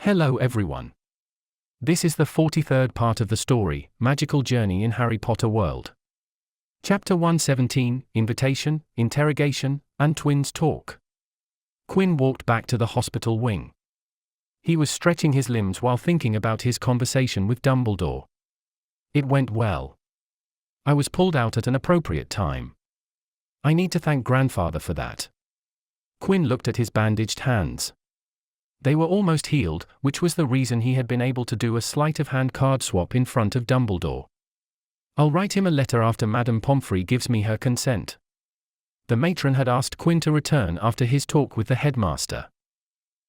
Hello everyone. This is the 43rd part of the story, Magical Journey in Harry Potter World. Chapter 117, Invitation, Interrogation, and Twins Talk. Quinn walked back to the hospital wing. He was stretching his limbs while thinking about his conversation with Dumbledore. It went well. I was pulled out at an appropriate time. I need to thank Grandfather for that. Quinn looked at his bandaged hands. They were almost healed, which was the reason he had been able to do a sleight of hand card swap in front of Dumbledore. I'll write him a letter after Madame Pomfrey gives me her consent. The matron had asked Quinn to return after his talk with the headmaster.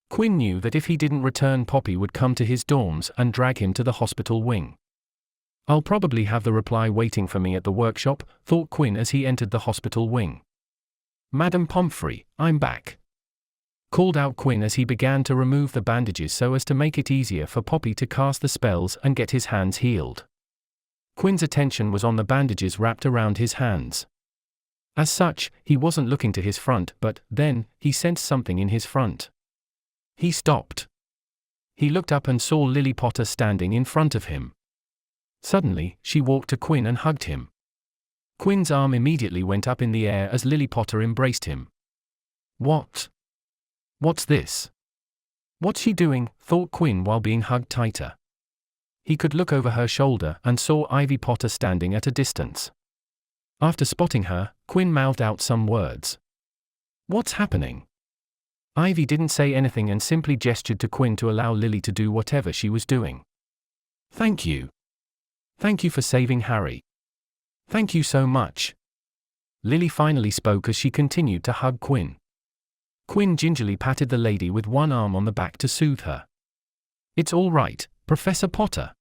Quinn knew that if he didn't return, Poppy would come to his dorms and drag him to the hospital wing. I'll probably have the reply waiting for me at the workshop, thought Quinn as he entered the hospital wing. Madame Pomfrey, I'm back, called out Quinn as he began to remove the bandages so as to make it easier for Poppy to cast the spells and get his hands healed. Quinn's attention was on the bandages wrapped around his hands. As such, he wasn't looking to his front, but then he sensed something in his front. He stopped. He looked up and saw Lily Potter standing in front of him. Suddenly, she walked to Quinn and hugged him. Quinn's arm immediately went up in the air as Lily Potter embraced him. What's this? What's she doing? Thought Quinn while being hugged tighter. He could look over her shoulder and saw Ivy Potter standing at a distance. After spotting her, Quinn mouthed out some words. What's happening? Ivy didn't say anything and simply gestured to Quinn to allow Lily to do whatever she was doing. Thank you. Thank you for saving Harry. Thank you so much. Lily finally spoke as she continued to hug Quinn. Quinn gingerly patted the lady with one arm on the back to soothe her. It's all right, Professor Potter.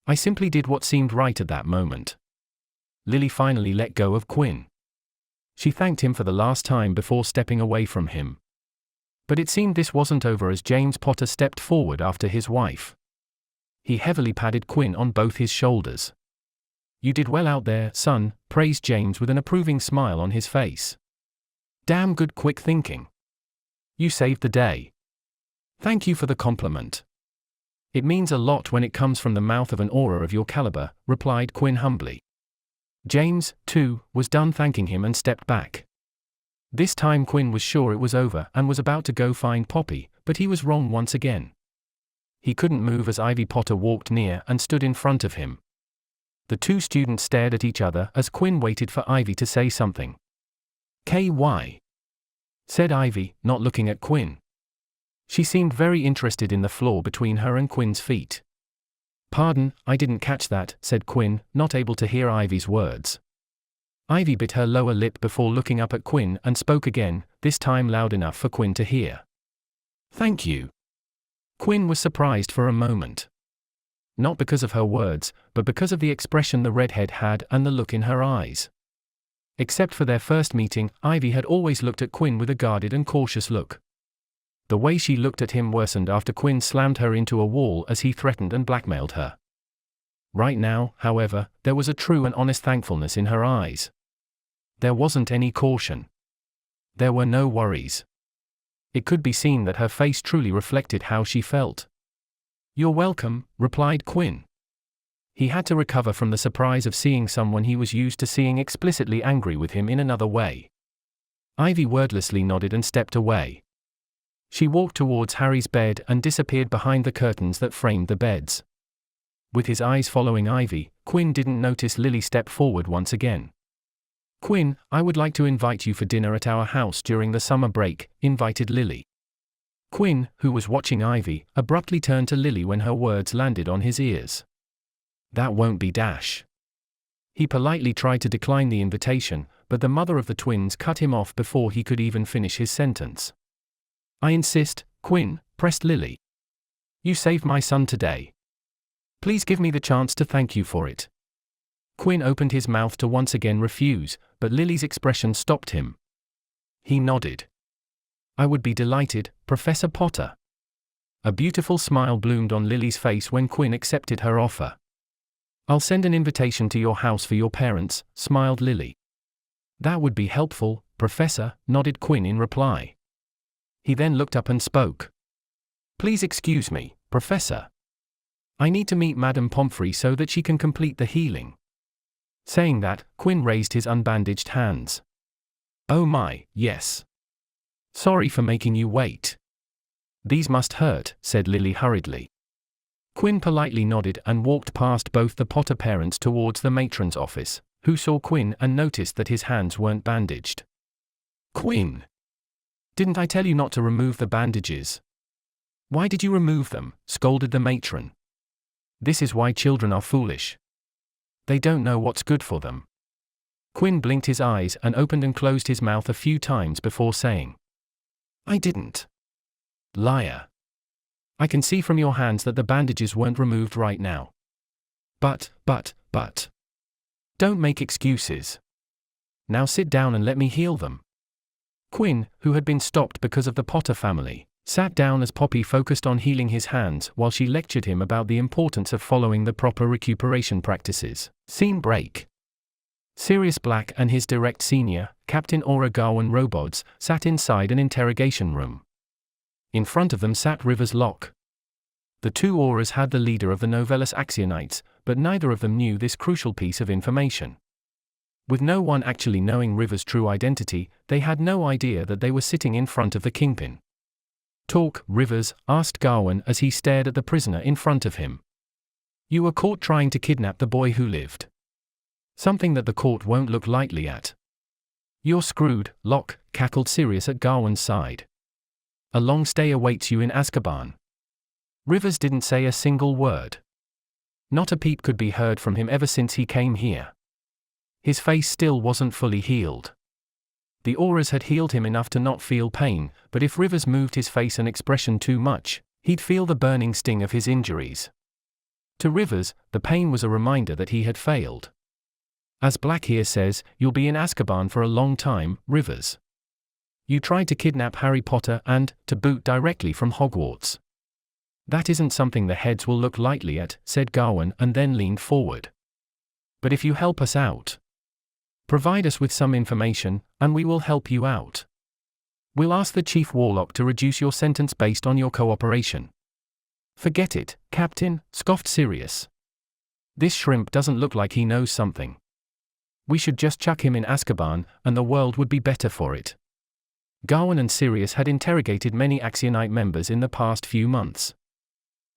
I simply did what seemed right at that moment. Lily finally let go of Quinn. She thanked him for the last time before stepping away from him. But it seemed this wasn't over as James Potter stepped forward after his wife. He heavily patted Quinn on both his shoulders. You did well out there, son, praised James with an approving smile on his face. Damn good quick thinking. You saved the day. Thank you for the compliment. It means a lot when it comes from the mouth of an aura of your caliber, replied Quinn humbly. James, too, was done thanking him and stepped back. This time Quinn was sure it was over and was about to go find Poppy, but he was wrong once again. He couldn't move as Ivy Potter walked near and stood in front of him. The two students stared at each other as Quinn waited for Ivy to say something. "KY," said Ivy, not looking at Quinn. She seemed very interested in the floor between her and Quinn's feet. Pardon, I didn't catch that, said Quinn, not able to hear Ivy's words. Ivy bit her lower lip before looking up at Quinn and spoke again, this time loud enough for Quinn to hear. Thank you. Quinn was surprised for a moment. Not because of her words, but because of the expression the redhead had and the look in her eyes. Except for their first meeting, Ivy had always looked at Quinn with a guarded and cautious look. The way she looked at him worsened after Quinn slammed her into a wall as he threatened and blackmailed her. Right now, however, there was a true and honest thankfulness in her eyes. There wasn't any caution. There were no worries. It could be seen that her face truly reflected how she felt. You're welcome, replied Quinn. He had to recover from the surprise of seeing someone he was used to seeing explicitly angry with him in another way. Ivy wordlessly nodded and stepped away. She walked towards Harry's bed and disappeared behind the curtains that framed the beds. With his eyes following Ivy, Quinn didn't notice Lily step forward once again. Quinn, I would like to invite you for dinner at our house during the summer break, invited Lily. Quinn, who was watching Ivy, abruptly turned to Lily when her words landed on his ears. That won't be Dash. He politely tried to decline the invitation, but the mother of the twins cut him off before he could even finish his sentence. I insist, Quinn, pressed Lily. You saved my son today. Please give me the chance to thank you for it. Quinn opened his mouth to once again refuse, but Lily's expression stopped him. He nodded. I would be delighted, Professor Potter. A beautiful smile bloomed on Lily's face when Quinn accepted her offer. I'll send an invitation to your house for your parents, smiled Lily. That would be helpful, Professor, nodded Quinn in reply. He then looked up and spoke. Please excuse me, Professor. I need to meet Madame Pomfrey so that she can complete the healing. Saying that, Quinn raised his unbandaged hands. Oh my, yes. Sorry for making you wait. These must hurt, said Lily hurriedly. Quinn politely nodded and walked past both the Potter parents towards the matron's office, who saw Quinn and noticed that his hands weren't bandaged. Quinn! Didn't I tell you not to remove the bandages? Why did you remove them? Scolded the matron. This is why children are foolish. They don't know what's good for them. Quinn blinked his eyes and opened and closed his mouth a few times before saying, I didn't. Liar. I can see from your hands that the bandages weren't removed right now. But. Don't make excuses. Now sit down and let me heal them. Quinn, who had been stopped because of the Potter family, sat down as Poppy focused on healing his hands while she lectured him about the importance of following the proper recuperation practices. Scene break. Sirius Black and his direct senior, Captain Aura Garwin Robods, sat inside an interrogation room. In front of them sat Rivers Locke. The two Auras had the leader of the Novellus Axionites, but neither of them knew this crucial piece of information. With no one actually knowing Rivers' true identity, they had no idea that they were sitting in front of the Kingpin. Talk, Rivers, asked Garwin as he stared at the prisoner in front of him. You were caught trying to kidnap the boy who lived. Something that the court won't look lightly at. You're screwed, Locke, cackled Sirius at Garwin's side. A long stay awaits you in Azkaban. Rivers didn't say a single word. Not a peep could be heard from him ever since he came here. His face still wasn't fully healed. The Auras had healed him enough to not feel pain, but if Rivers moved his face and expression too much, he'd feel the burning sting of his injuries. To Rivers, the pain was a reminder that he had failed. As Black here says, you'll be in Azkaban for a long time, Rivers. You tried to kidnap Harry Potter and, to boot, directly from Hogwarts. That isn't something the heads will look lightly at, said Garwin and then leaned forward. But if you help us out, provide us with some information, and we will help you out. We'll ask the Chief Warlock to reduce your sentence based on your cooperation. Forget it, Captain, scoffed Sirius. This shrimp doesn't look like he knows something. We should just chuck him in Azkaban, and the world would be better for it. Garwin and Sirius had interrogated many Axionite members in the past few months.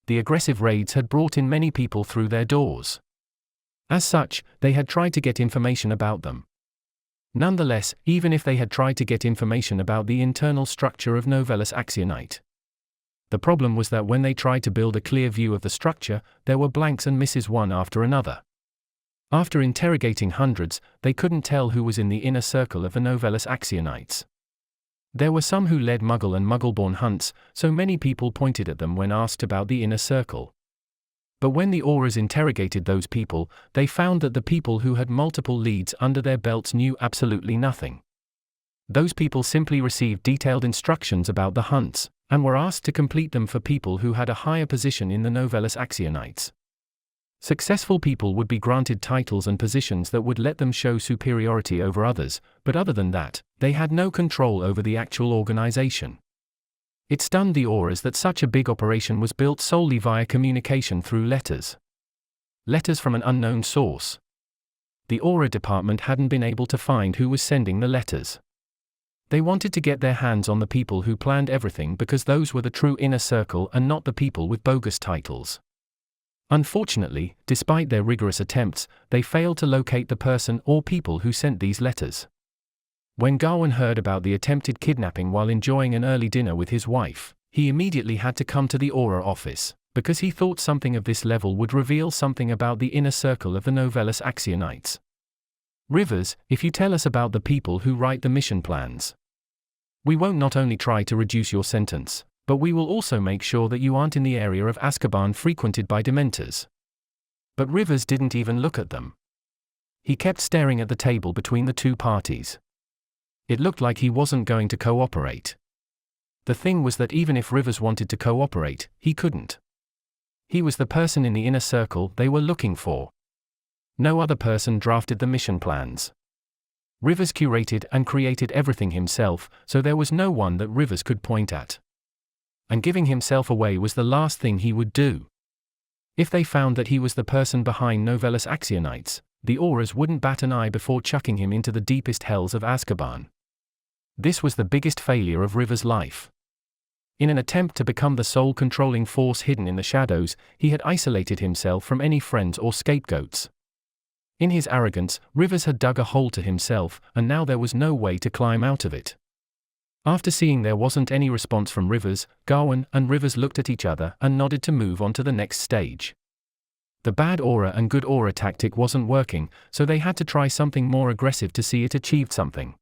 The aggressive raids had brought in many people through their doors. As such, they had tried to get information about them. Nonetheless, even if they had tried to get information about the internal structure of Novellus Axionite, the problem was that when they tried to build a clear view of the structure, there were blanks and misses one after another. After interrogating hundreds, they couldn't tell who was in the inner circle of the Novellus Axionites. There were some who led Muggle and Muggleborn hunts, so many people pointed at them when asked about the inner circle. But when the Auras interrogated those people, they found that the people who had multiple leads under their belts knew absolutely nothing. Those people simply received detailed instructions about the hunts, and were asked to complete them for people who had a higher position in the Novellus Axionites. Successful people would be granted titles and positions that would let them show superiority over others, but other than that, they had no control over the actual organization. It stunned the Auras that such a big operation was built solely via communication through letters. Letters from an unknown source. The Aura department hadn't been able to find who was sending the letters. They wanted to get their hands on the people who planned everything because those were the true inner circle and not the people with bogus titles. Unfortunately, despite their rigorous attempts, they failed to locate the person or people who sent these letters. When Garwin heard about the attempted kidnapping while enjoying an early dinner with his wife, he immediately had to come to the Aura office, because he thought something of this level would reveal something about the inner circle of the Novellus Axionites. Rivers, if you tell us about the people who write the mission plans, we won't not only try to reduce your sentence, but we will also make sure that you aren't in the area of Azkaban frequented by Dementors. But Rivers didn't even look at them. He kept staring at the table between the two parties. It looked like he wasn't going to cooperate. The thing was that even if Rivers wanted to cooperate, he couldn't. He was the person in the inner circle they were looking for. No other person drafted the mission plans. Rivers curated and created everything himself, so there was no one that Rivers could point at. And giving himself away was the last thing he would do. If they found that he was the person behind Novellus Actionites, the Auras wouldn't bat an eye before chucking him into the deepest hells of Azkaban. This was the biggest failure of River's life. In an attempt to become the sole controlling force hidden in the shadows, he had isolated himself from any friends or scapegoats. In his arrogance, Rivers had dug a hole to himself, and now there was no way to climb out of it. After seeing there wasn't any response from Rivers, Gawain and Rivers looked at each other and nodded to move on to the next stage. The bad aura and good aura tactic wasn't working, so they had to try something more aggressive to see it achieved something.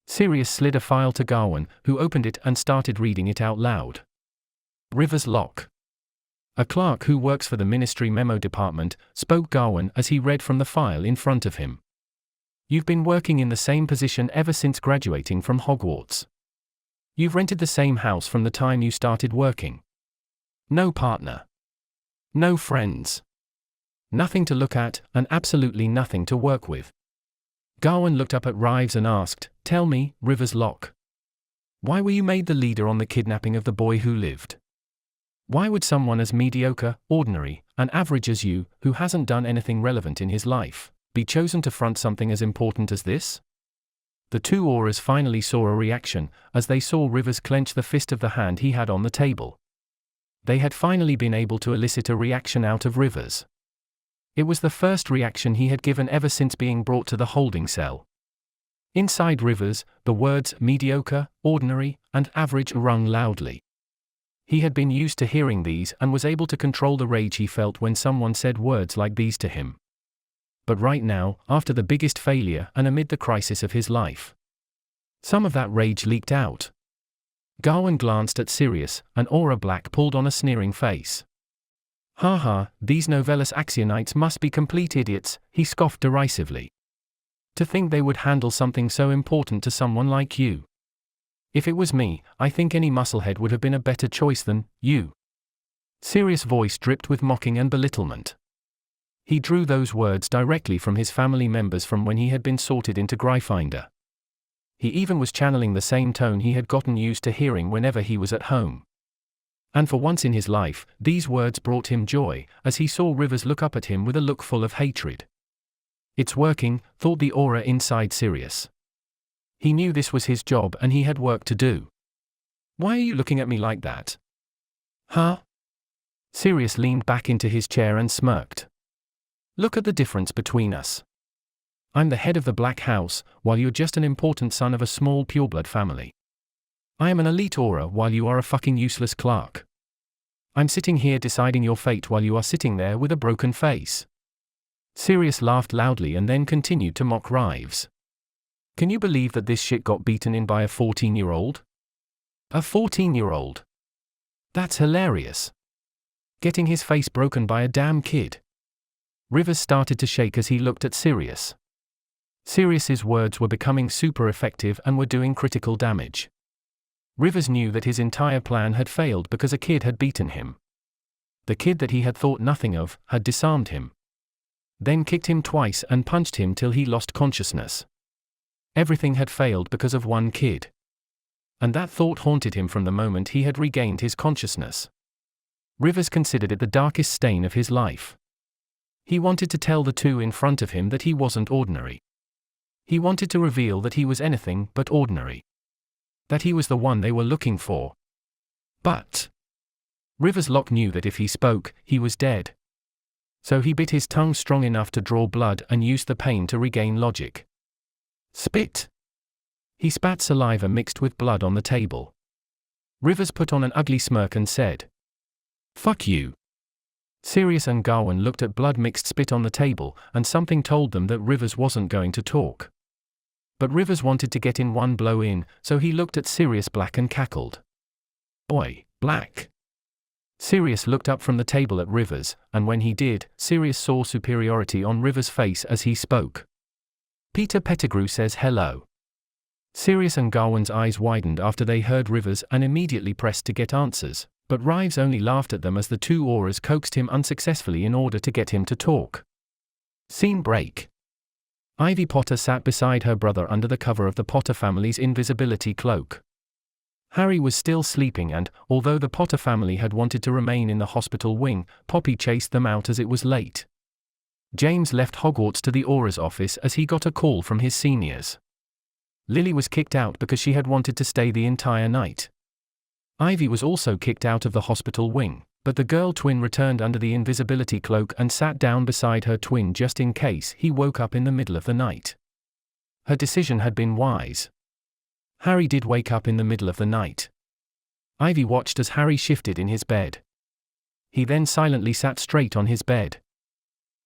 Sirius slid a file to Gawain, who opened it and started reading it out loud. Rivers Lock. A clerk who works for the Ministry Memo Department spoke Gawain as he read from the file in front of him. You've been working in the same position ever since graduating from Hogwarts. You've rented the same house from the time you started working. No partner. No friends. Nothing to look at, and absolutely nothing to work with. Gawain looked up at Rives and asked, "Tell me, Rivers Lock. Why were you made the leader on the kidnapping of the boy who lived? Why would someone as mediocre, ordinary, and average as you, who hasn't done anything relevant in his life, be chosen to front something as important as this?" The two Auras finally saw a reaction, as they saw Rivers clench the fist of the hand he had on the table. They had finally been able to elicit a reaction out of Rivers. It was the first reaction he had given ever since being brought to the holding cell. Inside Rivers, the words mediocre, ordinary, and average rung loudly. He had been used to hearing these and was able to control the rage he felt when someone said words like these to him. But right now, after the biggest failure and amid the crisis of his life, some of that rage leaked out. Gawain glanced at Sirius, an aura black pulled on a sneering face. "Ha ha, these Novellus Actionites must be complete idiots," he scoffed derisively. "To think they would handle something so important to someone like you. If it was me, I think any musclehead would have been a better choice than you." Sirius' voice dripped with mocking and belittlement. He drew those words directly from his family members from when he had been sorted into Gryffindor. He even was channeling the same tone he had gotten used to hearing whenever he was at home. And for once in his life, these words brought him joy, as he saw Rivers look up at him with a look full of hatred. It's working, thought the aura inside Sirius. He knew this was his job and he had work to do. "Why are you looking at me like that?" "Huh?" Sirius leaned back into his chair and smirked. "Look at the difference between us. I'm the head of the Black House, while you're just an important son of a small pureblood family. I am an elite aura while you are a fucking useless clerk. I'm sitting here deciding your fate while you are sitting there with a broken face." Sirius laughed loudly and then continued to mock Rives. "Can you believe that this shit got beaten in by a 14-year-old? A 14-year-old? That's hilarious. Getting his face broken by a damn kid." Rivers started to shake as he looked at Sirius. Sirius's words were becoming super effective and were doing critical damage. Rivers knew that his entire plan had failed because a kid had beaten him. The kid that he had thought nothing of had disarmed him. Then kicked him twice and punched him till he lost consciousness. Everything had failed because of one kid. And that thought haunted him from the moment he had regained his consciousness. Rivers considered it the darkest stain of his life. He wanted to tell the two in front of him that he wasn't ordinary. He wanted to reveal that he was anything but ordinary. That he was the one they were looking for. But Rivers Lock knew that if he spoke, he was dead. So he bit his tongue strong enough to draw blood and used the pain to regain logic. Spit. He spat saliva mixed with blood on the table. Rivers put on an ugly smirk and said, "Fuck you." Sirius and Gawain looked at blood-mixed spit on the table, and something told them that Rivers wasn't going to talk. But Rivers wanted to get in one blow in, so he looked at Sirius Black and cackled. "Oi, Black." Sirius looked up from the table at Rivers, and when he did, Sirius saw superiority on Rivers' face as he spoke. "Peter Pettigrew says hello." Sirius and Gawain's eyes widened after they heard Rivers and immediately pressed to get answers, but Rives only laughed at them as the two auras coaxed him unsuccessfully in order to get him to talk. Scene break. Ivy Potter sat beside her brother under the cover of the Potter family's invisibility cloak. Harry was still sleeping and, although the Potter family had wanted to remain in the hospital wing, Poppy chased them out as it was late. James left Hogwarts to the Aura's office as he got a call from his seniors. Lily was kicked out because she had wanted to stay the entire night. Ivy was also kicked out of the hospital wing, but the girl twin returned under the invisibility cloak and sat down beside her twin just in case he woke up in the middle of the night. Her decision had been wise. Harry did wake up in the middle of the night. Ivy watched as Harry shifted in his bed. He then silently sat straight on his bed.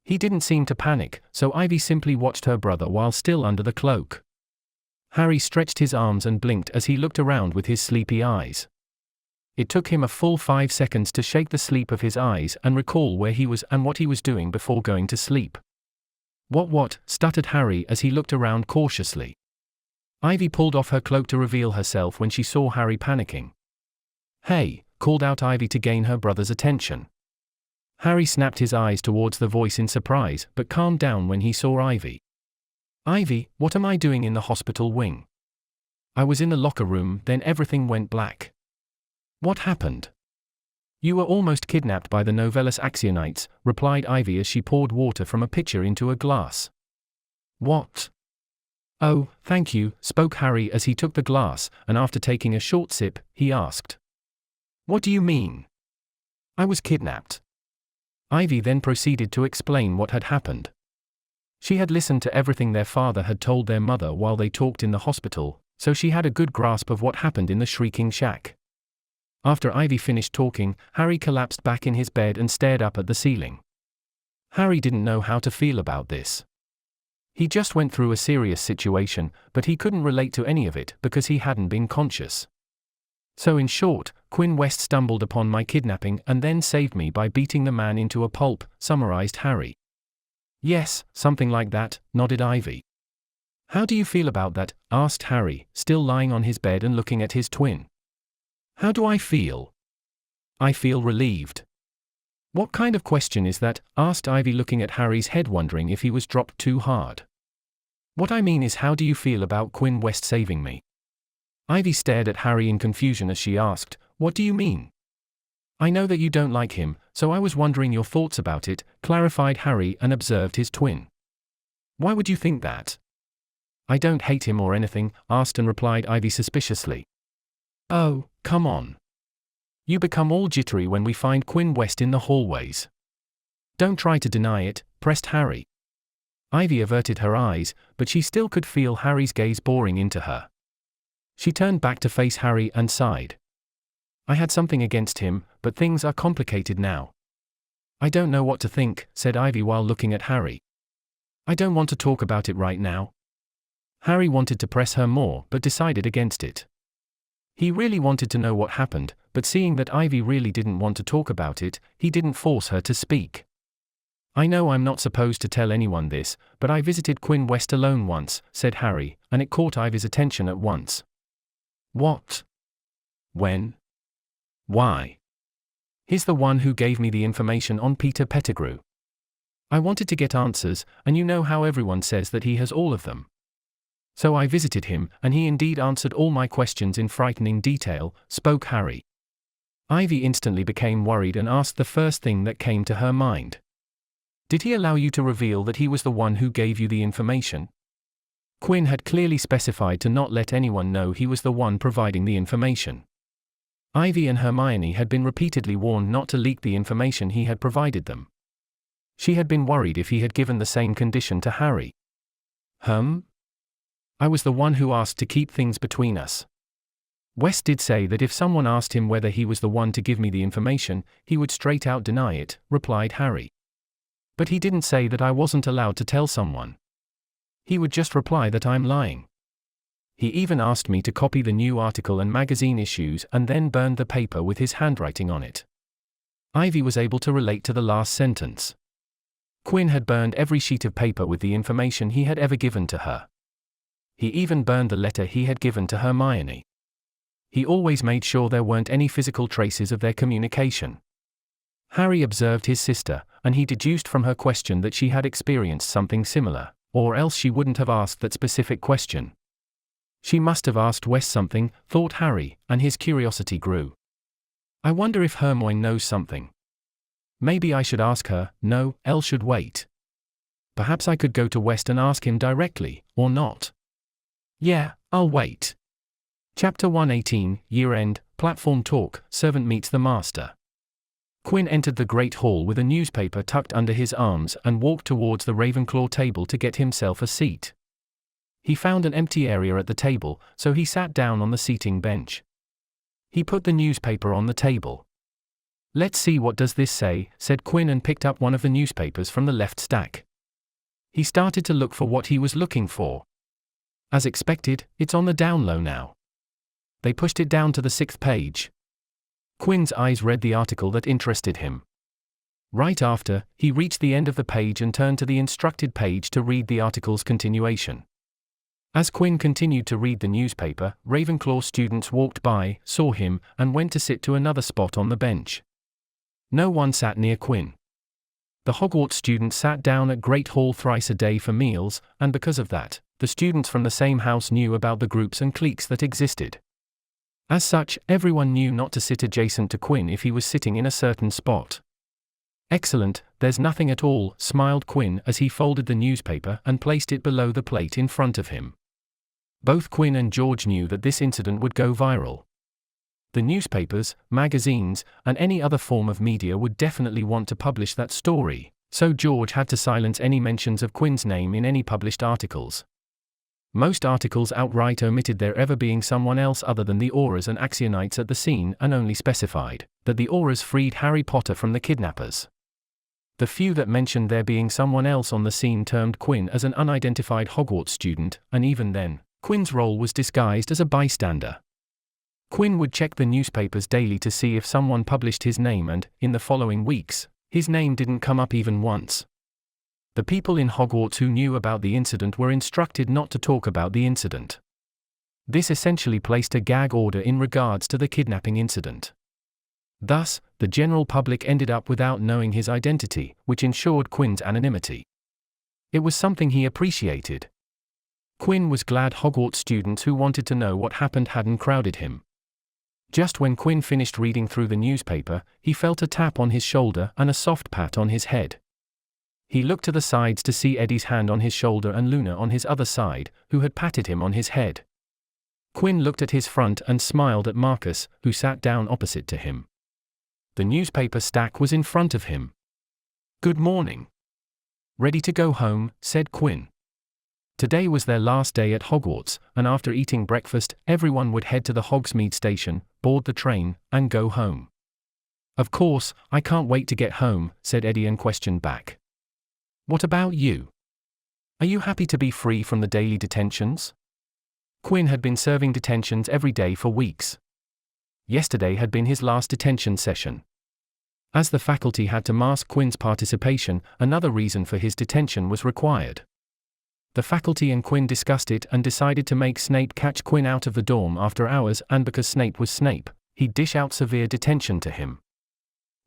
He didn't seem to panic, so Ivy simply watched her brother while still under the cloak. Harry stretched his arms and blinked as he looked around with his sleepy eyes. It took him a full 5 seconds to shake the sleep of his eyes and recall where he was and what he was doing before going to sleep. What, stuttered Harry as he looked around cautiously. Ivy pulled off her cloak to reveal herself when she saw Harry panicking. "Hey," called out Ivy to gain her brother's attention. Harry snapped his eyes towards the voice in surprise but calmed down when he saw Ivy. "Ivy, what am I doing in the hospital wing?" "I was in the locker room, then everything went black." "What happened?" "You were almost kidnapped by the Novellus Axionites," replied Ivy as she poured water from a pitcher into a glass. "What?" "Oh, thank you," spoke Harry as he took the glass, and after taking a short sip, he asked. "What do you mean?" "I was kidnapped." Ivy then proceeded to explain what had happened. She had listened to everything their father had told their mother while they talked in the hospital, so she had a good grasp of what happened in the Shrieking Shack. After Ivy finished talking, Harry collapsed back in his bed and stared up at the ceiling. Harry didn't know how to feel about this. He just went through a serious situation, but he couldn't relate to any of it because he hadn't been conscious. "So in short, Quinn West stumbled upon my kidnapping and then saved me by beating the man into a pulp," summarized Harry. "Yes, something like that," nodded Ivy. "How do you feel about that?" asked Harry, still lying on his bed and looking at his twin. "How do I feel?" "I feel relieved." "What kind of question is that?" asked Ivy, looking at Harry's head, wondering if he was dropped too hard. "What I mean is, how do you feel about Quinn West saving me?" Ivy stared at Harry in confusion as she asked, "What do you mean?" "I know that you don't like him, so I was wondering your thoughts about it," clarified Harry and observed his twin. "Why would you think that?" "I don't hate him or anything," asked and replied Ivy suspiciously. "Oh, come on. You become all jittery when we find Quinn West in the hallways." "Don't try to deny it," pressed Harry. Ivy averted her eyes, but she still could feel Harry's gaze boring into her. She turned back to face Harry and sighed. "I had something against him, but things are complicated now." "I don't know what to think," said Ivy while looking at Harry. "I don't want to talk about it right now." Harry wanted to press her more but decided against it. He really wanted to know what happened, but seeing that Ivy really didn't want to talk about it, he didn't force her to speak. "I know I'm not supposed to tell anyone this, but I visited Quinn West alone once," said Harry, and it caught Ivy's attention at once. "What? When? Why?" "He's the one who gave me the information on Peter Pettigrew. I wanted to get answers, and you know how everyone says that he has all of them. So I visited him, and he indeed answered all my questions in frightening detail," spoke Harry. Ivy instantly became worried and asked the first thing that came to her mind. "Did he allow you to reveal that he was the one who gave you the information?" Quinn had clearly specified to not let anyone know he was the one providing the information. Ivy and Hermione had been repeatedly warned not to leak the information he had provided them. She had been worried if he had given the same condition to Harry. "I was the one who asked to keep things between us. West did say that if someone asked him whether he was the one to give me the information, he would straight out deny it," replied Harry. "But he didn't say that I wasn't allowed to tell someone. He would just reply that I'm lying. He even asked me to copy the new article and magazine issues and then burned the paper with his handwriting on it." Ivy was able to relate to the last sentence. Quinn had burned every sheet of paper with the information he had ever given to her. He even burned the letter he had given to Hermione. He always made sure there weren't any physical traces of their communication. Harry observed his sister, and he deduced from her question that she had experienced something similar, or else she wouldn't have asked that specific question. She must have asked West something, thought Harry, and his curiosity grew. I wonder if Hermione knows something. Maybe I should ask her. No, Elle should wait. Perhaps I could go to West and ask him directly, or not. Yeah, I'll wait. Chapter 118, Year-End, Platform Talk, Servant Meets the Master. Quinn entered the Great Hall with a newspaper tucked under his arms and walked towards the Ravenclaw table to get himself a seat. He found an empty area at the table, so he sat down on the seating bench. He put the newspaper on the table. Let's see what does this say, said Quinn and picked up one of the newspapers from the left stack. He started to look for what he was looking for. As expected, it's on the down low now. They pushed it down to the 6th page. Quinn's eyes read the article that interested him. Right after, he reached the end of the page and turned to the instructed page to read the article's continuation. As Quinn continued to read the newspaper, Ravenclaw students walked by, saw him, and went to sit to another spot on the bench. No one sat near Quinn. The Hogwarts students sat down at Great Hall thrice a day for meals, and because of that, the students from the same house knew about the groups and cliques that existed. As such, everyone knew not to sit adjacent to Quinn if he was sitting in a certain spot. Excellent, there's nothing at all, smiled Quinn as he folded the newspaper and placed it below the plate in front of him. Both Quinn and George knew that this incident would go viral. The newspapers, magazines, and any other form of media would definitely want to publish that story, so George had to silence any mentions of Quinn's name in any published articles. Most articles outright omitted there ever being someone else other than the Aurors and Axionites at the scene and only specified that the Aurors freed Harry Potter from the kidnappers. The few that mentioned there being someone else on the scene termed Quinn as an unidentified Hogwarts student, and even then, Quinn's role was disguised as a bystander. Quinn would check the newspapers daily to see if someone published his name and, in the following weeks, his name didn't come up even once. The people in Hogwarts who knew about the incident were instructed not to talk about the incident. This essentially placed a gag order in regards to the kidnapping incident. Thus, the general public ended up without knowing his identity, which ensured Quinn's anonymity. It was something he appreciated. Quinn was glad Hogwarts students who wanted to know what happened hadn't crowded him. Just when Quinn finished reading through the newspaper, he felt a tap on his shoulder and a soft pat on his head. He looked to the sides to see Eddie's hand on his shoulder and Luna on his other side, who had patted him on his head. Quinn looked at his front and smiled at Marcus, who sat down opposite to him. The newspaper stack was in front of him. "Good morning." "Ready to go home," said Quinn. Today was their last day at Hogwarts, and after eating breakfast, everyone would head to the Hogsmeade station, board the train, and go home. "Of course, I can't wait to get home," said Eddie and questioned back. "What about you? Are you happy to be free from the daily detentions?" Quinn had been serving detentions every day for weeks. Yesterday had been his last detention session. As the faculty had to mask Quinn's participation, another reason for his detention was required. The faculty and Quinn discussed it and decided to make Snape catch Quinn out of the dorm after hours, and because Snape was Snape, he'd dish out severe detention to him.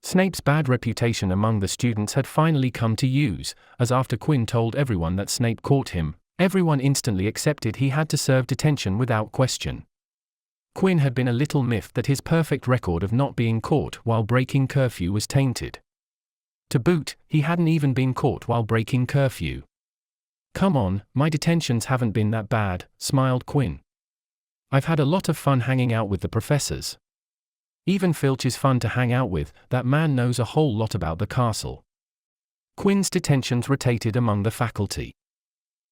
Snape's bad reputation among the students had finally come to use, as after Quinn told everyone that Snape caught him, everyone instantly accepted he had to serve detention without question. Quinn had been a little miffed that his perfect record of not being caught while breaking curfew was tainted. To boot, he hadn't even been caught while breaking curfew. "Come on, my detentions haven't been that bad," smiled Quinn. "I've had a lot of fun hanging out with the professors. Even Filch is fun to hang out with, that man knows a whole lot about the castle." Quinn's detentions rotated among the faculty.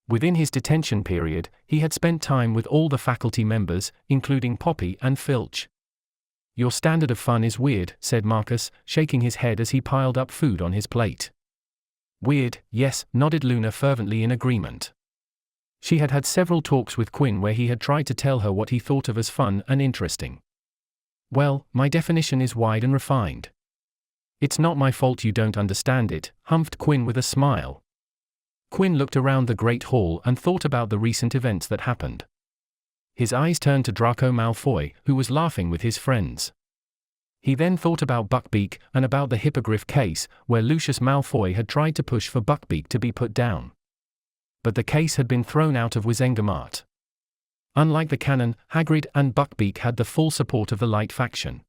Within his detention period, he had spent time with all the faculty members, including Poppy and Filch. "Your standard of fun is weird," said Marcus, shaking his head as he piled up food on his plate. "Weird, yes," nodded Luna fervently in agreement. She had had several talks with Quinn where he had tried to tell her what he thought of as fun and interesting. "Well, my definition is wide and refined." "It's not my fault you don't understand it," humphed Quinn with a smile. Quinn looked around the Great Hall and thought about the recent events that happened. His eyes turned to Draco Malfoy, who was laughing with his friends. He then thought about Buckbeak and about the Hippogriff case, where Lucius Malfoy had tried to push for Buckbeak to be put down. But the case had been thrown out of Wizengamot. Unlike the Canon, Hagrid and Buckbeak had the full support of the Light faction.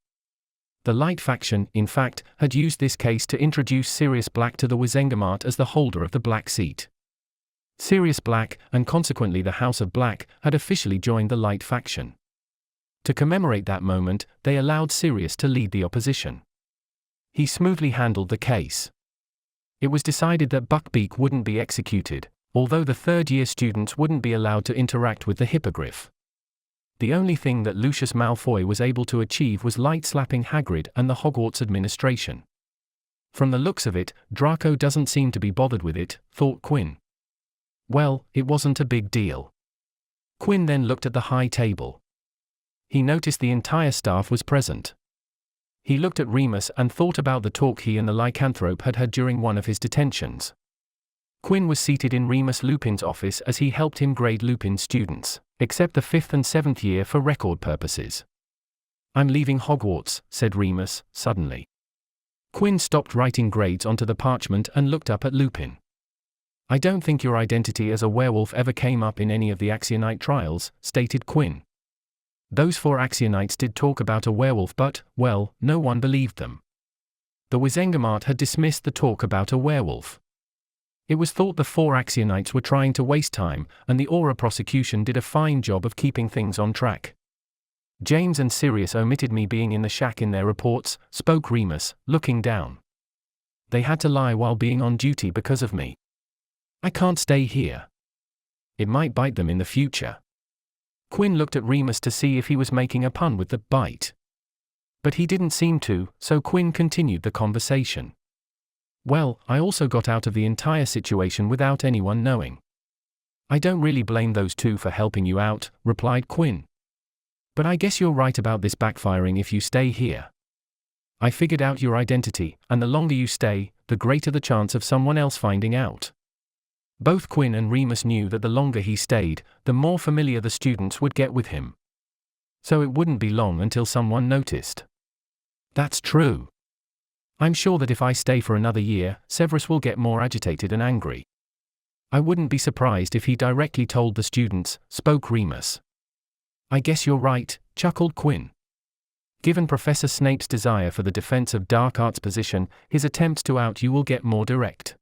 The Light faction, in fact, had used this case to introduce Sirius Black to the Wizengamot as the holder of the Black seat. Sirius Black, and consequently the House of Black, had officially joined the Light faction. To commemorate that moment, they allowed Sirius to lead the opposition. He smoothly handled the case. It was decided that Buckbeak wouldn't be executed, although the third-year students wouldn't be allowed to interact with the Hippogriff. The only thing that Lucius Malfoy was able to achieve was light-slapping Hagrid and the Hogwarts administration. From the looks of it, Draco doesn't seem to be bothered with it, thought Quinn. Well, it wasn't a big deal. Quinn then looked at the high table. He noticed the entire staff was present. He looked at Remus and thought about the talk he and the lycanthrope had had during one of his detentions. Quinn was seated in Remus Lupin's office as he helped him grade Lupin's students, except the 5th and 7th year for record purposes. "I'm leaving Hogwarts," said Remus, suddenly. Quinn stopped writing grades onto the parchment and looked up at Lupin. "I don't think your identity as a werewolf ever came up in any of the Axionite trials," stated Quinn. "Those 4 Axionites did talk about a werewolf but, well, no one believed them. The Wizengamot had dismissed the talk about a werewolf. It was thought the 4 Axionites were trying to waste time, and the Aura prosecution did a fine job of keeping things on track. James and Sirius omitted me being in the shack in their reports," spoke Remus, looking down. "They had to lie while being on duty because of me. I can't stay here. It might bite them in the future." Quinn looked at Remus to see if he was making a pun with the bite. But he didn't seem to, so Quinn continued the conversation. "Well, I also got out of the entire situation without anyone knowing." "I don't really blame those 2 for helping you out," replied Quinn. "But I guess you're right about this backfiring if you stay here. I figured out your identity, and the longer you stay, the greater the chance of someone else finding out." Both Quinn and Remus knew that the longer he stayed, the more familiar the students would get with him. So it wouldn't be long until someone noticed. "That's true. I'm sure that if I stay for another year, Severus will get more agitated and angry. I wouldn't be surprised if he directly told the students," spoke Remus. "I guess you're right," chuckled Quinn. "Given Professor Snape's desire for the defense of dark arts position, his attempts to out you will get more direct."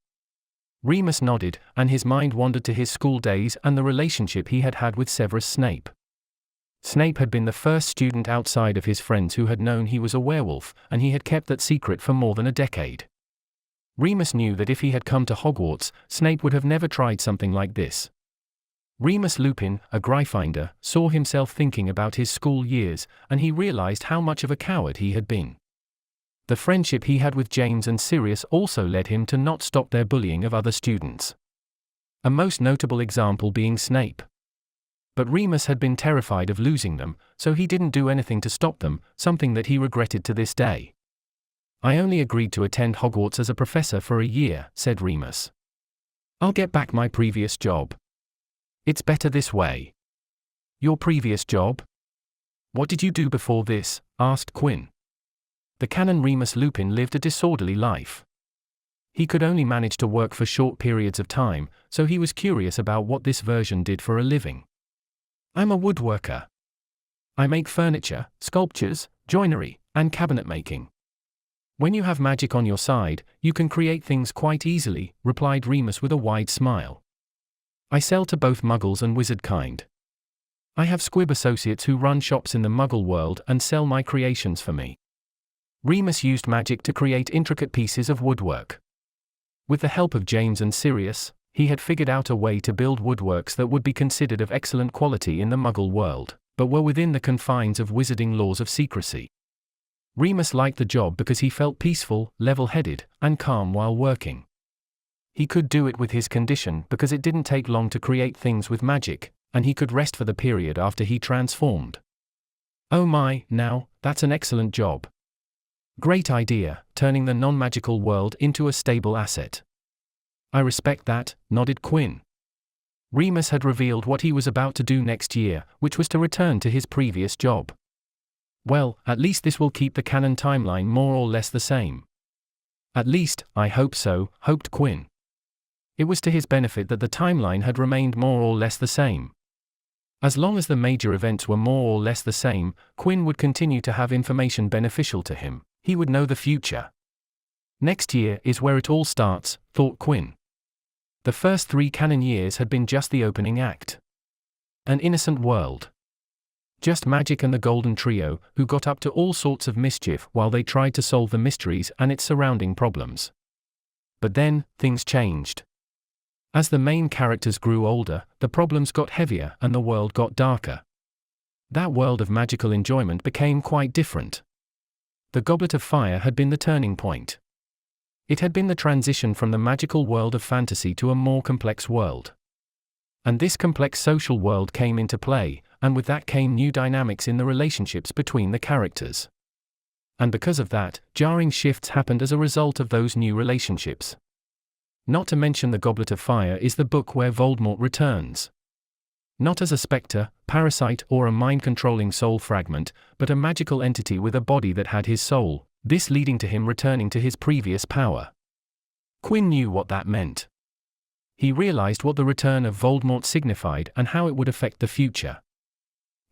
Remus nodded, and his mind wandered to his school days and the relationship he had had with Severus Snape. Snape had been the first student outside of his friends who had known he was a werewolf, and he had kept that secret for more than a decade. Remus knew that if he had come to Hogwarts, Snape would have never tried something like this. Remus Lupin, a Gryffindor, saw himself thinking about his school years, and he realized how much of a coward he had been. The friendship he had with James and Sirius also led him to not stop their bullying of other students. A most notable example being Snape. But Remus had been terrified of losing them, so he didn't do anything to stop them, something that he regretted to this day. "I only agreed to attend Hogwarts as a professor for a year," said Remus. "I'll get back my previous job. It's better this way." "Your previous job? What did you do before this?" asked Quinn. The Canon Remus Lupin lived a disorderly life. He could only manage to work for short periods of time, so he was curious about what this version did for a living. "I'm a woodworker. I make furniture, sculptures, joinery, and cabinet making." "When you have magic on your side, you can create things quite easily," replied Remus with a wide smile. "I sell to both Muggles and wizard kind. I have squib associates who run shops in the Muggle world and sell my creations for me." Remus used magic to create intricate pieces of woodwork. With the help of James and Sirius, he had figured out a way to build woodworks that would be considered of excellent quality in the Muggle world, but were within the confines of wizarding laws of secrecy. Remus liked the job because he felt peaceful, level-headed, and calm while working. He could do it with his condition because it didn't take long to create things with magic, and he could rest for the period after he transformed. "Oh my, now, that's an excellent job. Great idea, turning the non-magical world into a stable asset." "I respect that," nodded Quinn. Remus had revealed what he was about to do next year, which was to return to his previous job. "Well, at least this will keep the canon timeline more or less the same." "At least, I hope so," hoped Quinn. It was to his benefit that the timeline had remained more or less the same. As long as the major events were more or less the same, Quinn would continue to have information beneficial to him. He would know the future. Next year is where it all starts, thought Quinn. The first 3 canon years had been just the opening act. An innocent world. Just magic and the Golden Trio, who got up to all sorts of mischief while they tried to solve the mysteries and its surrounding problems. But then, things changed. As the main characters grew older, the problems got heavier and the world got darker. That world of magical enjoyment became quite different. The Goblet of Fire had been the turning point. It had been the transition from the magical world of fantasy to a more complex world. And this complex social world came into play, and with that came new dynamics in the relationships between the characters. And because of that, jarring shifts happened as a result of those new relationships. Not to mention the Goblet of Fire is the book where Voldemort returns. Not as a spectre, parasite or a mind-controlling soul fragment, but a magical entity with a body that had his soul, this leading to him returning to his previous power. Quinn knew what that meant. He realized what the return of Voldemort signified and how it would affect the future.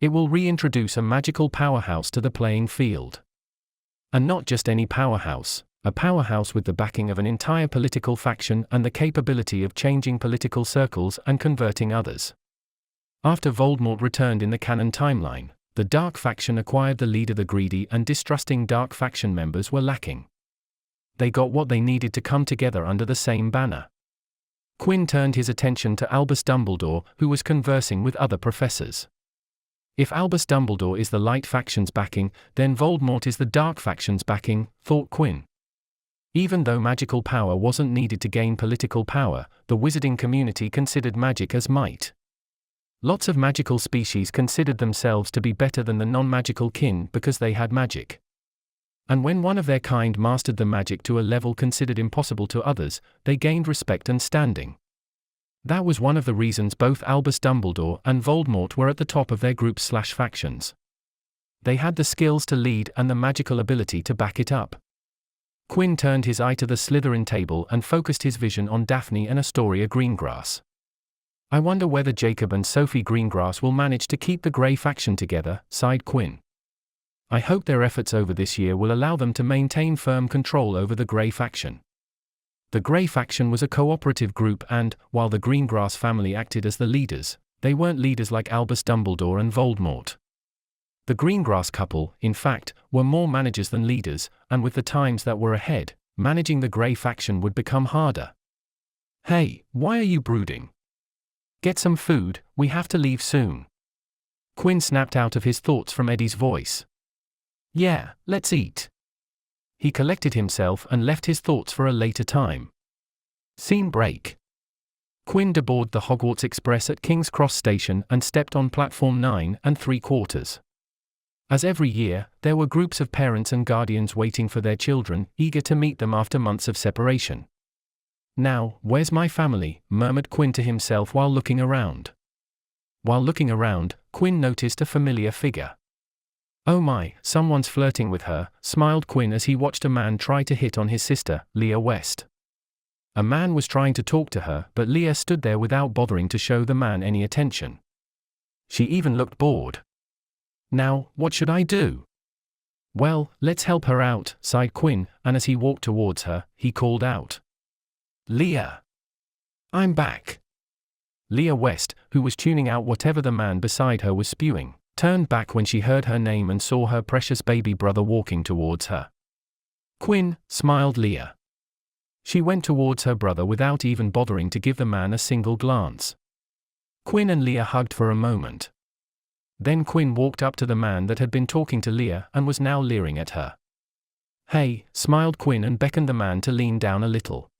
It will reintroduce a magical powerhouse to the playing field. And not just any powerhouse. A powerhouse with the backing of an entire political faction and the capability of changing political circles and converting others. After Voldemort returned in the canon timeline, the Dark faction acquired the leader. The greedy and distrusting Dark faction members were lacking. They got what they needed to come together under the same banner. Quinn turned his attention to Albus Dumbledore, who was conversing with other professors. If Albus Dumbledore is the Light faction's backing, then Voldemort is the Dark faction's backing, thought Quinn. Even though magical power wasn't needed to gain political power, the wizarding community considered magic as might. Lots of magical species considered themselves to be better than the non-magical kin because they had magic. And when one of their kind mastered the magic to a level considered impossible to others, they gained respect and standing. That was one of the reasons both Albus Dumbledore and Voldemort were at the top of their groups/factions. They had the skills to lead and the magical ability to back it up. Quinn turned his eye to the Slytherin table and focused his vision on Daphne and Astoria Greengrass. I wonder whether Jacob and Sophie Greengrass will manage to keep the Grey faction together, sighed Quinn. I hope their efforts over this year will allow them to maintain firm control over the Grey faction. The Grey faction was a cooperative group and, while the Greengrass family acted as the leaders, they weren't leaders like Albus Dumbledore and Voldemort. The Greengrass couple, in fact, were more managers than leaders, and with the times that were ahead, managing the Grey faction would become harder. Hey, why are you brooding? Get some food, we have to leave soon. Quinn snapped out of his thoughts from Eddie's voice. Yeah, let's eat. He collected himself and left his thoughts for a later time. Scene break. Quinn deboarded the Hogwarts Express at King's Cross Station and stepped on platform 9 3/4. As every year, there were groups of parents and guardians waiting for their children, eager to meet them after months of separation. Now, where's my family? Murmured Quinn to himself while looking around. While looking around, Quinn noticed a familiar figure. Oh my, someone's flirting with her, smiled Quinn as he watched a man try to hit on his sister, Leah West. A man was trying to talk to her, but Leah stood there without bothering to show the man any attention. She even looked bored. Now, what should I do? Well, let's help her out, sighed Quinn, and as he walked towards her, he called out. Leah! I'm back. Leah West, who was tuning out whatever the man beside her was spewing, turned back when she heard her name and saw her precious baby brother walking towards her. Quinn, smiled Leah. She went towards her brother without even bothering to give the man a single glance. Quinn and Leah hugged for a moment. Then Quinn walked up to the man that had been talking to Leah and was now leering at her. Hey, smiled Quinn and beckoned the man to lean down a little.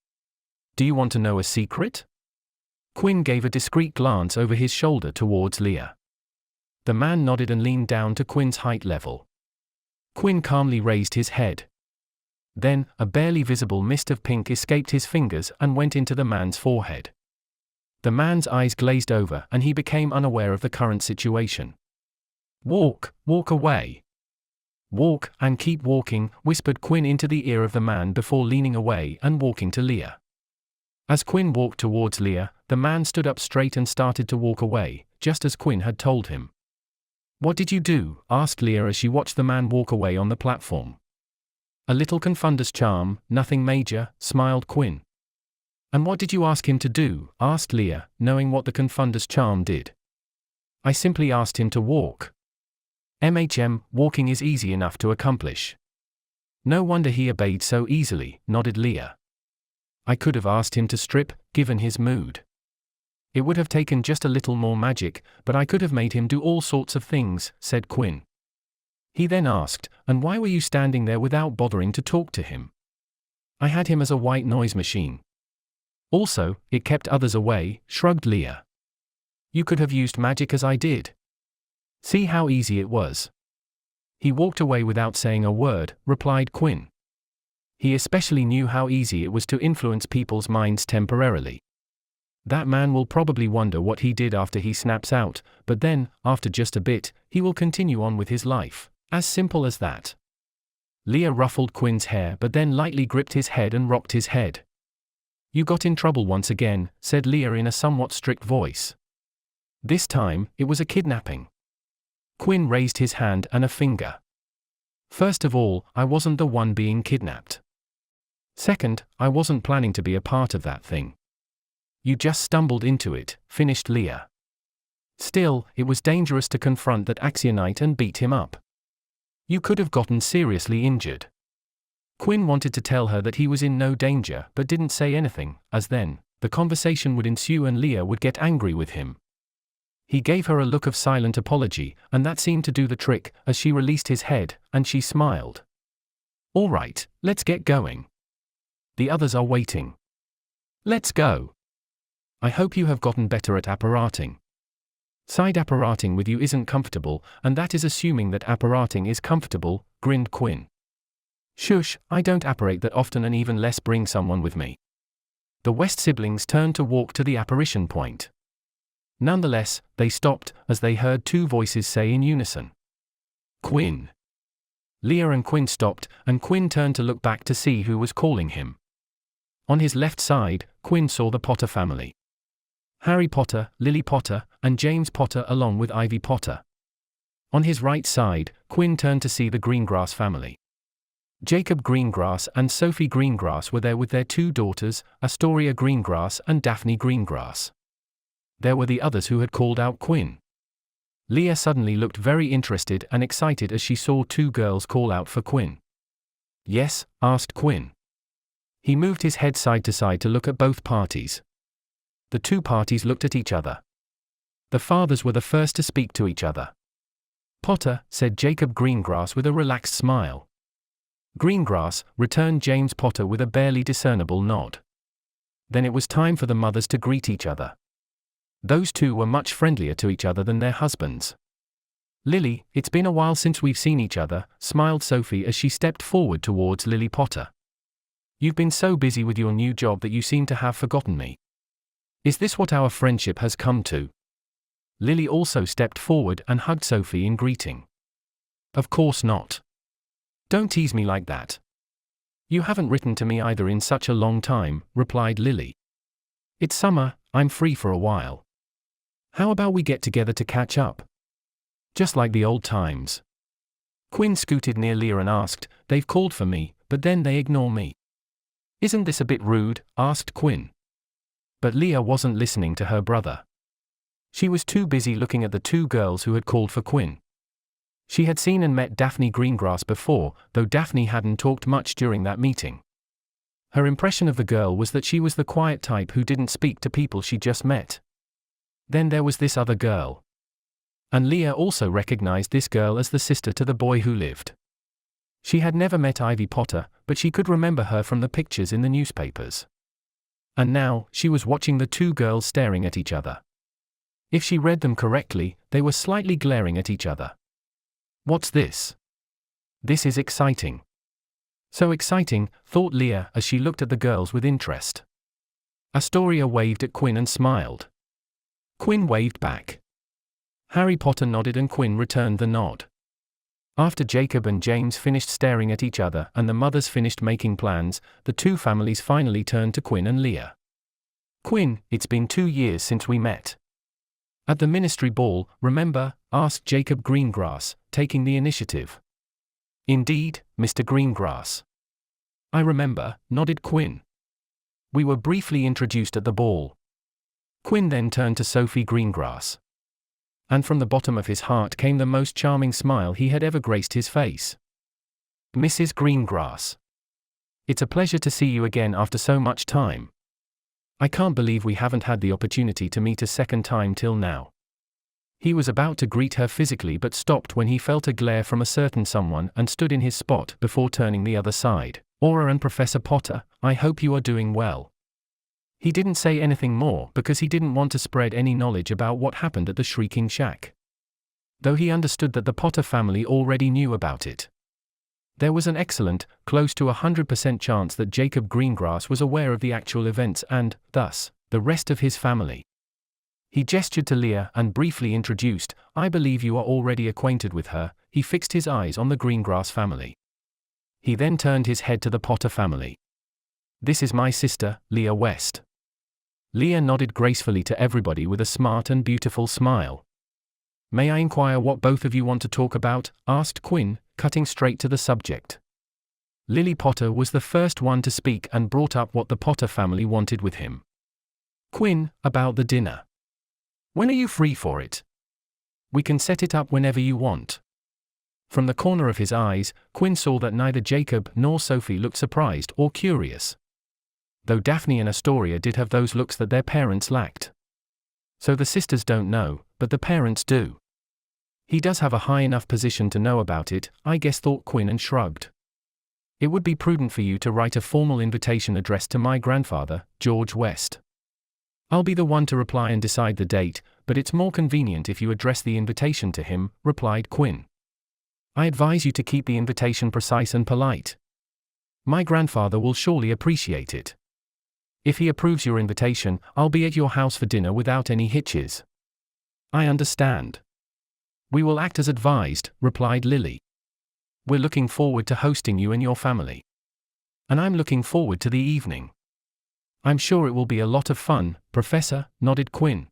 Do you want to know a secret? Quinn gave a discreet glance over his shoulder towards Leah. The man nodded and leaned down to Quinn's height level. Quinn calmly raised his head. Then, a barely visible mist of pink escaped his fingers and went into the man's forehead. The man's eyes glazed over and he became unaware of the current situation. Walk away. Walk, and keep walking, whispered Quinn into the ear of the man before leaning away and walking to Leah. As Quinn walked towards Leah, the man stood up straight and started to walk away, just as Quinn had told him. "What did you do?" asked Leah as she watched the man walk away on the platform. "A little confundus charm, nothing major," smiled Quinn. "And what did you ask him to do?" asked Leah, knowing what the confundus charm did. "I simply asked him to walk." Walking is easy enough to accomplish." "No wonder he obeyed so easily," nodded Leah. "I could have asked him to strip, given his mood. It would have taken just a little more magic, but I could have made him do all sorts of things," said Quinn. He then asked, "And why were you standing there without bothering to talk to him?" "I had him as a white noise machine. Also, it kept others away," shrugged Leah. "You could have used magic as I did. See how easy it was." "He walked away without saying a word," replied Quinn. "He especially knew how easy it was to influence people's minds temporarily. That man will probably wonder what he did after he snaps out, but then, after just a bit, he will continue on with his life. As simple as that." Leah ruffled Quinn's hair but then lightly gripped his head and rocked his head. "You got in trouble once again," said Leah in a somewhat strict voice. This time, it was a kidnapping. Quinn raised his hand and a finger. "First of all, I wasn't the one being kidnapped. Second, I wasn't planning to be a part of that thing. You just stumbled into it," finished Leah. "Still, it was dangerous to confront that Axionite and beat him up. You could have gotten seriously injured." Quinn wanted to tell her that he was in no danger but didn't say anything, as then, the conversation would ensue and Leah would get angry with him. He gave her a look of silent apology, and that seemed to do the trick, as she released his head, and she smiled. "All right, let's get going. The others are waiting. Let's go. I hope you have gotten better at apparating. Side apparating with you isn't comfortable, and that is assuming that apparating is comfortable," grinned Quinn. "Shush, I don't apparate that often and even less bring someone with me." The West siblings turned to walk to the apparition point. Nonetheless, they stopped, as they heard two voices say in unison, "Quinn." Leah and Quinn stopped, and Quinn turned to look back to see who was calling him. On his left side, Quinn saw the Potter family. Harry Potter, Lily Potter, and James Potter along with Ivy Potter. On his right side, Quinn turned to see the Greengrass family. Jacob Greengrass and Sophie Greengrass were there with their two daughters, Astoria Greengrass and Daphne Greengrass. There were the others who had called out Quinn. Leah suddenly looked very interested and excited as she saw two girls call out for Quinn. "Yes?" asked Quinn. He moved his head side to side to look at both parties. The two parties looked at each other. The fathers were the first to speak to each other. "Potter," said Jacob Greengrass with a relaxed smile. "Greengrass," returned James Potter with a barely discernible nod. Then it was time for the mothers to greet each other. Those two were much friendlier to each other than their husbands. "Lily, it's been a while since we've seen each other," smiled Sophie as she stepped forward towards Lily Potter. "You've been so busy with your new job that you seem to have forgotten me. Is this what our friendship has come to?" Lily also stepped forward and hugged Sophie in greeting. "Of course not. Don't tease me like that. You haven't written to me either in such a long time," replied Lily. "It's summer, I'm free for a while. How about we get together to catch up? Just like the old times." Quinn scooted near Leah and asked, "They've called for me, but then they ignore me. Isn't this a bit rude?" asked Quinn. But Leah wasn't listening to her brother. She was too busy looking at the two girls who had called for Quinn. She had seen and met Daphne Greengrass before, though Daphne hadn't talked much during that meeting. Her impression of the girl was that she was the quiet type who didn't speak to people she just met. Then there was this other girl. And Leah also recognized this girl as the sister to the boy who lived. She had never met Ivy Potter, but she could remember her from the pictures in the newspapers. And now, she was watching the two girls staring at each other. If she read them correctly, they were slightly glaring at each other. What's this? This is exciting. So exciting, thought Leah as she looked at the girls with interest. Astoria waved at Quinn and smiled. Quinn waved back. Harry Potter nodded and Quinn returned the nod. After Jacob and James finished staring at each other and the mothers finished making plans, the two families finally turned to Quinn and Leah. "Quinn, it's been 2 years since we met. At the ministry ball, remember? Asked Jacob Greengrass, taking the initiative. Indeed, Mr. Greengrass. I remember, nodded Quinn. We were briefly introduced at the ball. Quinn then turned to Sophie Greengrass. And from the bottom of his heart came the most charming smile he had ever graced his face. Mrs. Greengrass. It's a pleasure to see you again after so much time. I can't believe we haven't had the opportunity to meet a second time till now. He was about to greet her physically but stopped when he felt a glare from a certain someone and stood in his spot before turning the other side. Aura and Professor Potter, I hope you are doing well. He didn't say anything more because he didn't want to spread any knowledge about what happened at the Shrieking Shack. Though he understood that the Potter family already knew about it. There was an excellent, close to 100% chance that Jacob Greengrass was aware of the actual events and, thus, the rest of his family. He gestured to Leah and briefly introduced, I believe you are already acquainted with her. He fixed his eyes on the Greengrass family. He then turned his head to the Potter family. This is my sister, Leah West. Leah nodded gracefully to everybody with a smart and beautiful smile. May I inquire what both of you want to talk about? Asked Quinn, cutting straight to the subject. Lily Potter was the first one to speak and brought up what the Potter family wanted with him. Quinn, about the dinner. When are you free for it? We can set it up whenever you want. From the corner of his eyes, Quinn saw that neither Jacob nor Sophie looked surprised or curious. Though Daphne and Astoria did have those looks that their parents lacked. So the sisters don't know, but the parents do. He does have a high enough position to know about it, I guess, thought Quinn and shrugged. It would be prudent for you to write a formal invitation addressed to my grandfather, George West. I'll be the one to reply and decide the date, but it's more convenient if you address the invitation to him, replied Quinn. I advise you to keep the invitation precise and polite. My grandfather will surely appreciate it. If he approves your invitation, I'll be at your house for dinner without any hitches. I understand. We will act as advised, replied Lily. We're looking forward to hosting you and your family. And I'm looking forward to the evening. I'm sure it will be a lot of fun, Professor, nodded Quinn.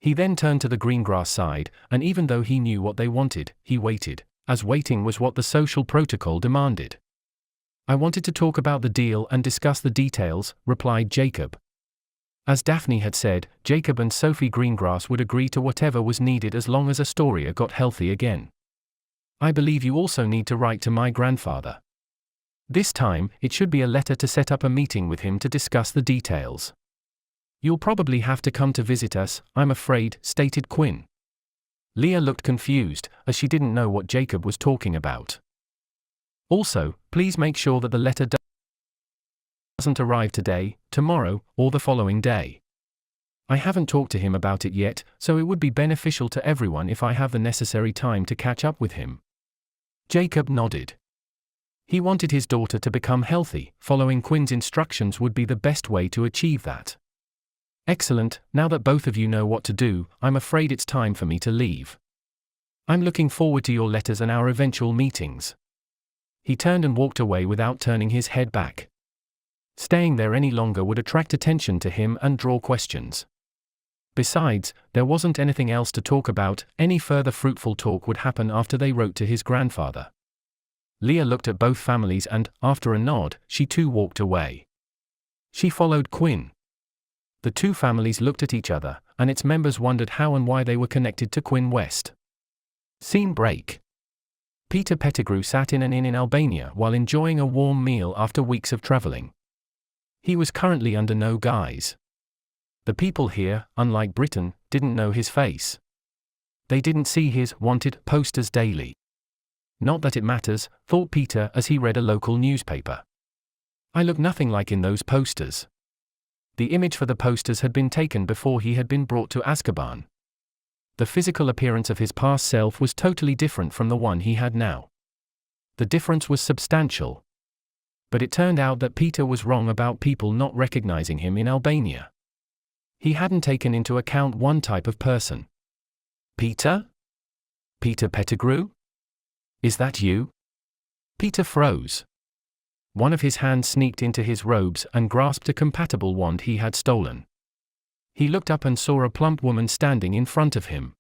He then turned to the Greengrass side, and even though he knew what they wanted, he waited, as waiting was what the social protocol demanded. I wanted to talk about the deal and discuss the details, replied Jacob. As Daphne had said, Jacob and Sophie Greengrass would agree to whatever was needed as long as Astoria got healthy again. I believe you also need to write to my grandfather. This time, it should be a letter to set up a meeting with him to discuss the details. You'll probably have to come to visit us, I'm afraid, stated Quinn. Leah looked confused, as she didn't know what Jacob was talking about. Also, please make sure that the letter doesn't arrive today, tomorrow, or the following day. I haven't talked to him about it yet, so it would be beneficial to everyone if I have the necessary time to catch up with him. Jacob nodded. He wanted his daughter to become healthy. Following Quinn's instructions would be the best way to achieve that. Excellent, now that both of you know what to do, I'm afraid it's time for me to leave. I'm looking forward to your letters and our eventual meetings. He turned and walked away without turning his head back. Staying there any longer would attract attention to him and draw questions. Besides, there wasn't anything else to talk about. Any further fruitful talk would happen after they wrote to his grandfather. Leah looked at both families and, after a nod, she too walked away. She followed Quinn. The two families looked at each other, and its members wondered how and why they were connected to Quinn West. Scene break. Peter Pettigrew sat in an inn in Albania while enjoying a warm meal after weeks of traveling. He was currently under no guise. The people here, unlike Britain, didn't know his face. They didn't see his wanted posters daily. Not that it matters, thought Peter as he read a local newspaper. I look nothing like in those posters. The image for the posters had been taken before he had been brought to Azkaban. The physical appearance of his past self was totally different from the one he had now. The difference was substantial. But it turned out that Peter was wrong about people not recognizing him in Albania. He hadn't taken into account one type of person. Peter? Peter Pettigrew? Is that you? Peter froze. One of his hands sneaked into his robes and grasped a compatible wand he had stolen. He looked up and saw a plump woman standing in front of him.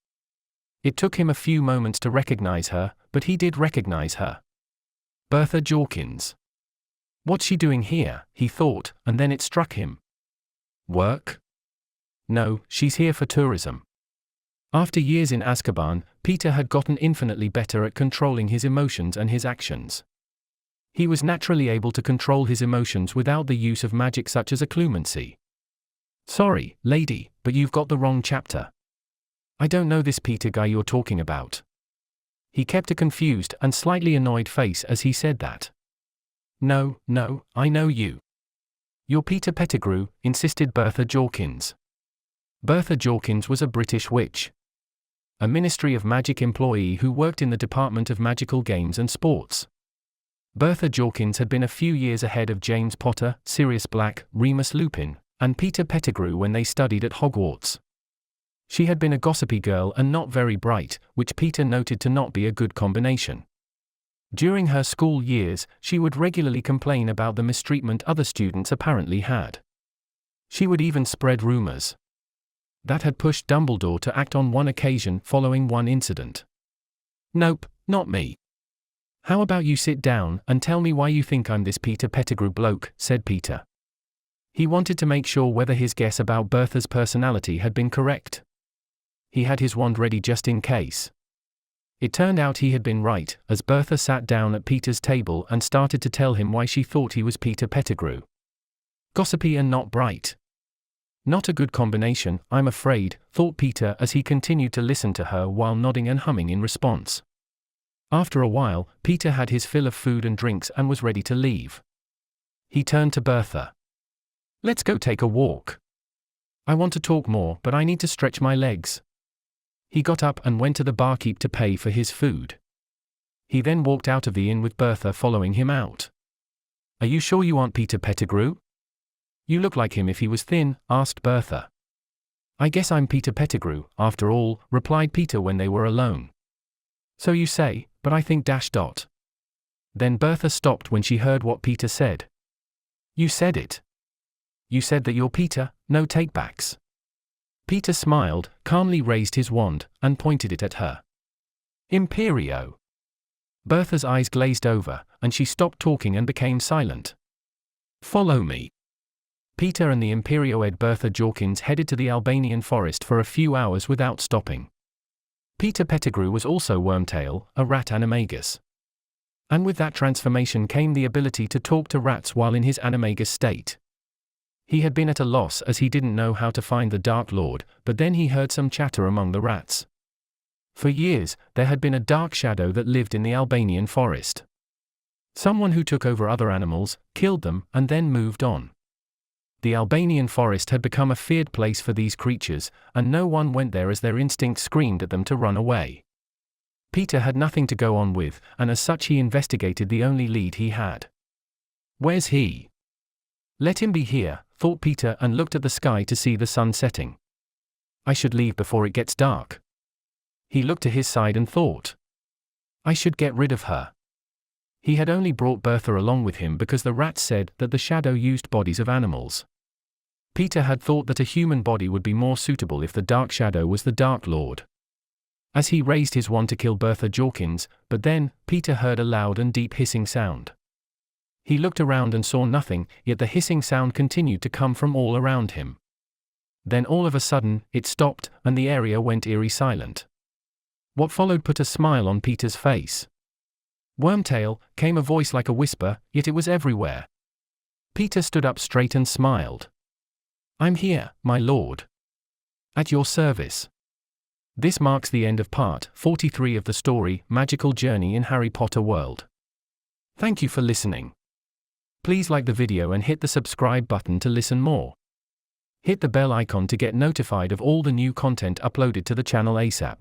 It took him a few moments to recognize her, but he did recognize her. Bertha Jorkins. What's she doing here, he thought, and then it struck him. Work? No, she's here for tourism. After years in Azkaban, Peter had gotten infinitely better at controlling his emotions and his actions. He was naturally able to control his emotions without the use of magic such as occlumency. Sorry, lady, but you've got the wrong chapter. I don't know this Peter guy you're talking about. He kept a confused and slightly annoyed face as he said that. No, I know you. You're Peter Pettigrew, insisted Bertha Jorkins. Bertha Jorkins was a British witch. A Ministry of Magic employee who worked in the Department of Magical Games and Sports. Bertha Jorkins had been a few years ahead of James Potter, Sirius Black, Remus Lupin, and Peter Pettigrew when they studied at Hogwarts. She had been a gossipy girl and not very bright, which Peter noted to not be a good combination. During her school years, she would regularly complain about the mistreatment other students apparently had. She would even spread rumors. That had pushed Dumbledore to act on one occasion following one incident. Nope, not me. How about you sit down and tell me why you think I'm this Peter Pettigrew bloke, said Peter. He wanted to make sure whether his guess about Bertha's personality had been correct. He had his wand ready just in case. It turned out he had been right, as Bertha sat down at Peter's table and started to tell him why she thought he was Peter Pettigrew. Gossipy and not bright. Not a good combination, I'm afraid, thought Peter as he continued to listen to her while nodding and humming in response. After a while, Peter had his fill of food and drinks and was ready to leave. He turned to Bertha. Let's go take a walk. I want to talk more, but I need to stretch my legs. He got up and went to the barkeep to pay for his food. He then walked out of the inn with Bertha following him out. Are you sure you aren't Peter Pettigrew? You look like him if he was thin, asked Bertha. I guess I'm Peter Pettigrew, after all, replied Peter when they were alone. So you say, but I think ... Then Bertha stopped when she heard what Peter said. You said it. You said that you're Peter, no takebacks. Peter smiled, calmly raised his wand, and pointed it at her. Imperio. Bertha's eyes glazed over, and she stopped talking and became silent. Follow me. Peter and the Imperio-ed Bertha Jorkins headed to the Albanian forest for a few hours without stopping. Peter Pettigrew was also Wormtail, a rat animagus. And with that transformation came the ability to talk to rats while in his animagus state. He had been at a loss as he didn't know how to find the Dark Lord, but then he heard some chatter among the rats. For years, there had been a dark shadow that lived in the Albanian forest. Someone who took over other animals, killed them, and then moved on. The Albanian forest had become a feared place for these creatures, and no one went there as their instinct screamed at them to run away. Peter had nothing to go on with, and as such he investigated the only lead he had. Where's he? Let him be here, thought Peter and looked at the sky to see the sun setting. I should leave before it gets dark. He looked to his side and thought. I should get rid of her. He had only brought Bertha along with him because the rats said that the shadow used bodies of animals. Peter had thought that a human body would be more suitable if the Dark Shadow was the Dark Lord. As he raised his wand to kill Bertha Jorkins, but then, Peter heard a loud and deep hissing sound. He looked around and saw nothing, yet the hissing sound continued to come from all around him. Then all of a sudden, it stopped, and the area went eerie silent. What followed put a smile on Peter's face. Wormtail, came a voice like a whisper, yet it was everywhere. Peter stood up straight and smiled. I'm here, my lord. At your service. This marks the end of part 43 of the story, Magical Journey in Harry Potter World. Thank you for listening. Please like the video and hit the subscribe button to listen more. Hit the bell icon to get notified of all the new content uploaded to the channel ASAP.